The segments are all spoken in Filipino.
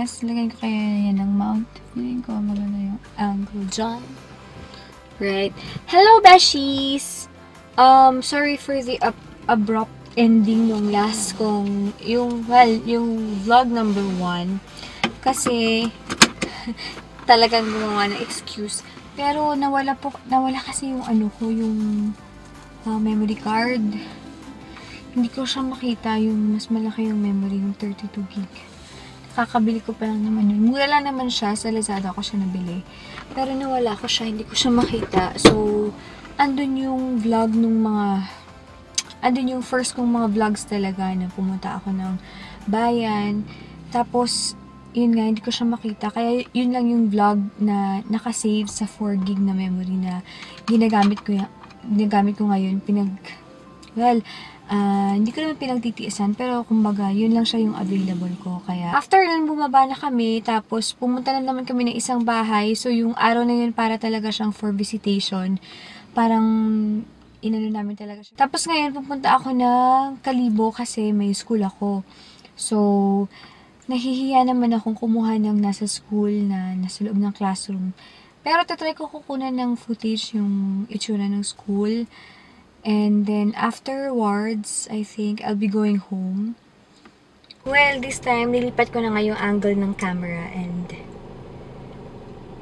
guess, lagyan ko kaya yan ng mount. Feeling ko maganda yung angle dyan. Right. Hello, Beshies! Sorry for the abrupt ending ng last kong, yung vlog number 1. Kasi, talagang gumawa ng excuse. Pero, nawala kasi yung yung memory card. Hindi ko siya makita yung mas malaki yung memory, yung 32 gig. Kakabili ko pa lang naman yun. Mura lang naman siya. Sa Lazada ko siya nabili. Pero nawala ko siya. Hindi ko siya makita. So, andun yung vlog andun yung first kong mga vlogs talaga na pumunta ako ng bayan. Tapos, yun nga, hindi ko siya makita. Kaya, yun lang yung vlog na nakasave sa 4 gig na memory na ginagamit ko ngayon. Hindi ko naman pinagtitiisan, pero kumbaga, yun lang siya yung available ko. Kaya, after nun, bumaba na kami, tapos pumunta na naman kami ng isang bahay. So, yung araw na yun, para talaga siyang for visitation. Parang, inano namin talaga siya. Tapos ngayon, pupunta ako ng Kalibo kasi may school ako. So, nahihiya naman akong kumuha ng nasa school na nasa loob ng classroom. Pero, tatry ko kukunan ng footage yung itsura ng school. And then, afterwards, I think I'll be going home. Well, this time, nilipat ko na nga yung angle ng camera and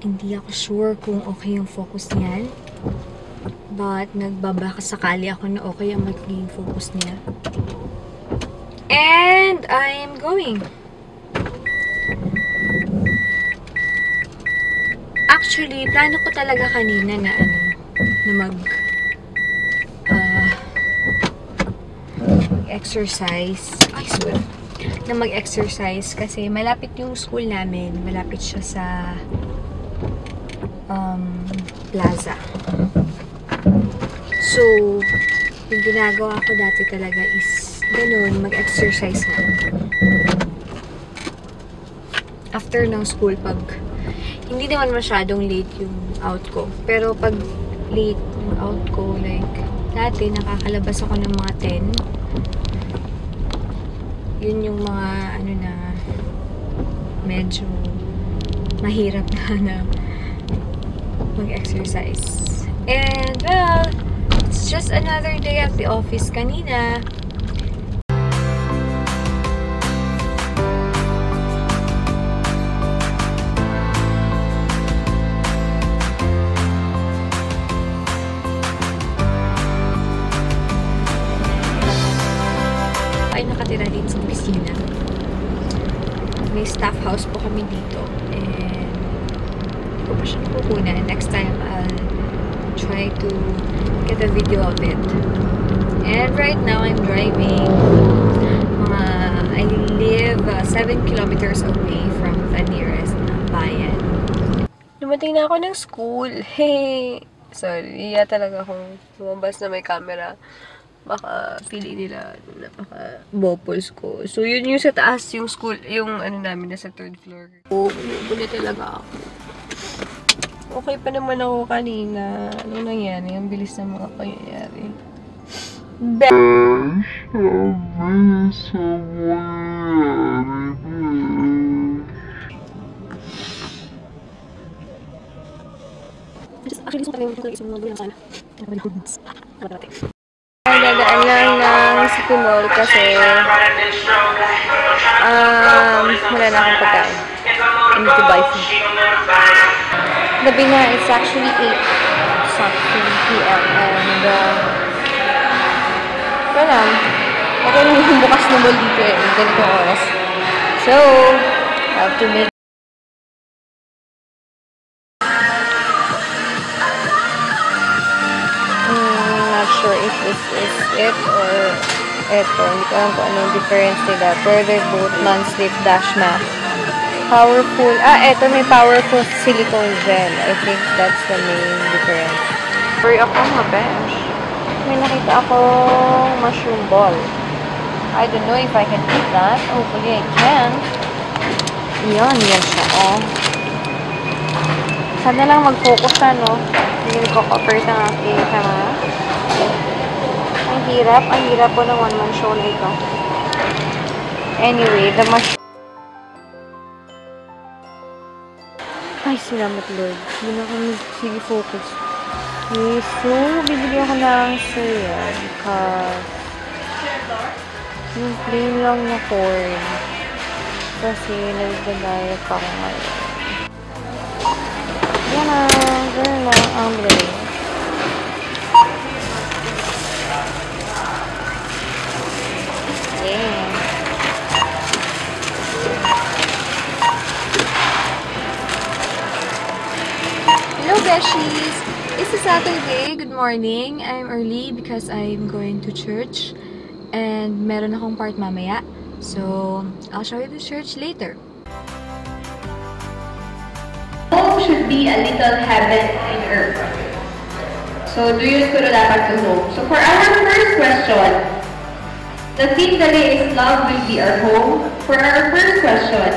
hindi ako sure kung okay yung focus niyan. But, nagbabaka sakali ako na okay ang magiging focus niya. And, I'm going. Actually, plano ko talaga kanina na exercise. Na mag-exercise kasi malapit yung school namin. Malapit siya sa plaza. So, yung ginagawa ko dati talaga is ganun, mag-exercise na. After ng school, pag hindi naman masyadong late yung out ko. Pero pag late yung out ko, like dati nakakalabas ako ng mga 10. Yun yung mga na medyo mahirap na mag-exercise. And well, it's just another day at the office kanina. Ay nakatira dito sa opisina. May staff house po kami dito. And hindi ko pa siya nakukunan. Next time, I'll try to get a video of it. And right now, I'm driving. I live 7 kilometers away from the nearest bayan. Dumating na ako ng school. Hey! Sorry, talaga akong lumabas na may camera. Baka pili nila napaka bopos ko. So, yun yung sa taas, yung school, yung namin, nasa 3rd floor. Buli talaga ako. Okay pa naman ako kanina. Ano nangyari? Ang bilis ng mga pangyayari. Actually, gusto ko talaga yung isang mga bulang sana. Dadaan lang ng City Mall kasi wala na akong pagkain. I need to buy food. Gabi na, it's actually 8 p.m. and wala. Okay lang yung bukas na mall dito ganito oras. So, I have to make not sure if this is it or eto. Hindi ko alam kung anong difference nila. Pero they're both non-slip dash matte. Powerful. Eto may powerful silicone gel. I think that's the main difference. Hurry up on my bench. May nakita akong mushroom ball. I don't know if I can eat that. Hopefully I can. Yan siya, oh. Sana lang mag-focus na, no? Hindi ko-cooperate ang aking camera. Ang hirap po ng one-man show na ito. Anyway, the mushroom Ay, salamat Lord. Hindi na kami, sige, focus. Okay, so, bibili ako ng cereal because yung plain lang na corn. Kasi nag-diet ako ngayon. Yan na, ganun lang ang bilhin. Yeah. Hello, Beshies! It's a Saturday. Good morning. I'm early because I'm going to church. And meron akong part mamaya. So, I'll show you the church later. Home should be a little heaven in earth. So, do you ko dapat to home? So, for our first question, the theme today is love will be our home. For our first question,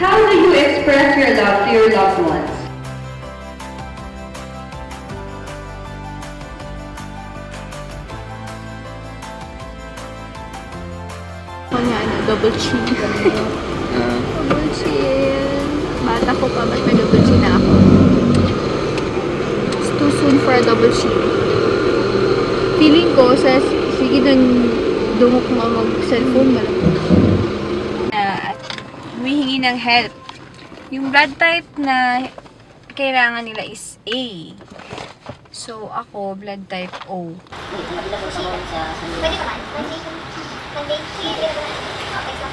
how do you express your love to your loved ones? Double chin. Double chin. Bata ko pa, ba't may double chin na ako? It's too soon for a double chin. Feeling ko, sige dun, dumok mo mag-cellphone mo lang. At humihingi ng help. Yung blood type na kailangan nila is A. So, ako, blood type O. Pwede naman. Monday, Tuesday, okay, so.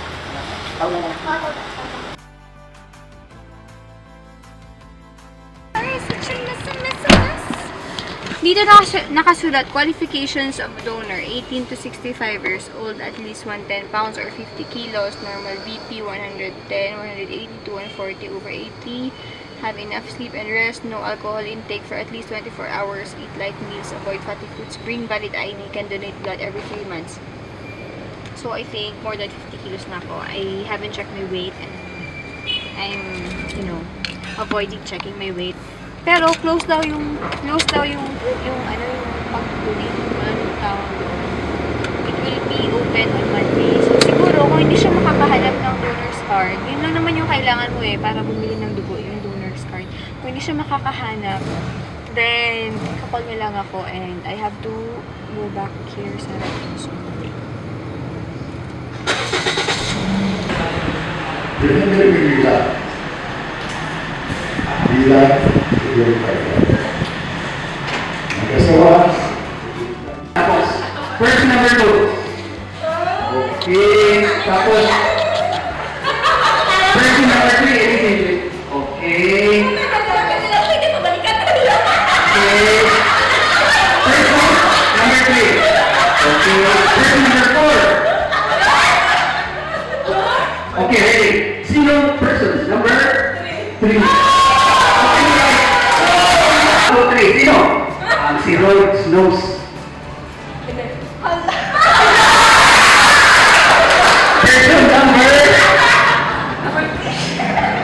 Dito nakasulat, qualifications of donor, 18 to 65 years old, at least 110 pounds or 50 kilos, normal BP 110, 180 to 140 over 80, have enough sleep and rest, no alcohol intake for at least 24 hours, eat light meals, avoid fatty foods, bring valid ID, can donate blood every 3 months. So I think more than 50 kilos na ako. I haven't checked my weight and I'm, avoiding checking my weight. Pero close daw yung pag-donate, anong tawag doon. It will be open on Monday. So siguro kung hindi siya makakahanap ng donor's card, yun lang naman yung kailangan mo para bumili ng dugo, yung donor's card. Kung hindi siya makakahanap, then kapag na lang ako and I have to go back here sa records. Remember when you love. Be loved, very private. Mag-asawa. Tapos, first number 2. Okay, tapos, first number 3, anything. Okay. Okay. First one, number 3. Okay, first number 4. Okay, ready. Sino person? Number 3. Number 3. Sino? Si Roy Snows. Person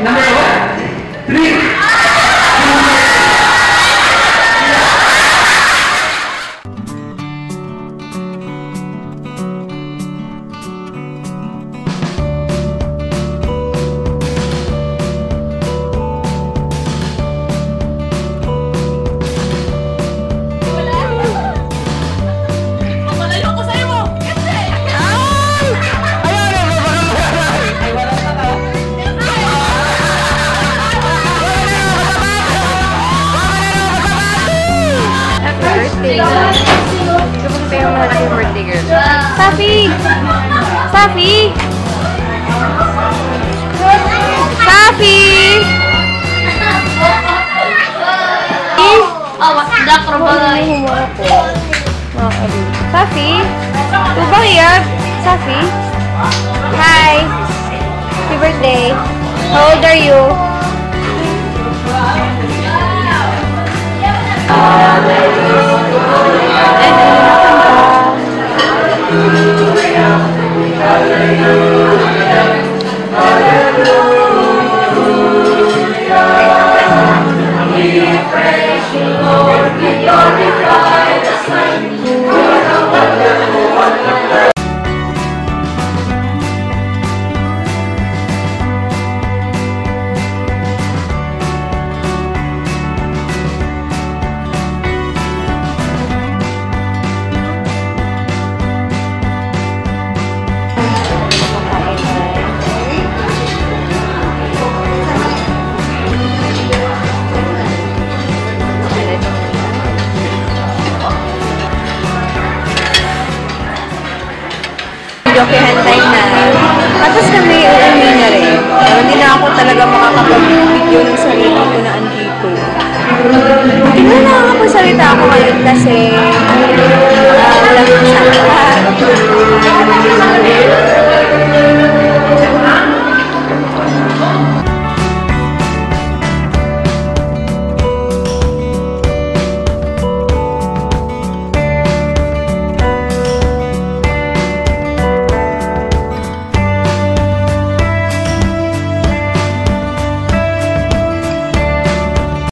number what? 3. Safi! Safi! Safi! Safi? Tuba here? Safi? Hi! Happy birthday! How old are you? videokehan time na. Tapos kami uuwi na rin. Pero hindi na ako talaga makakapag-video ng sarili ko na andito. Hindi na nakakapagsalita ako ngayon kasi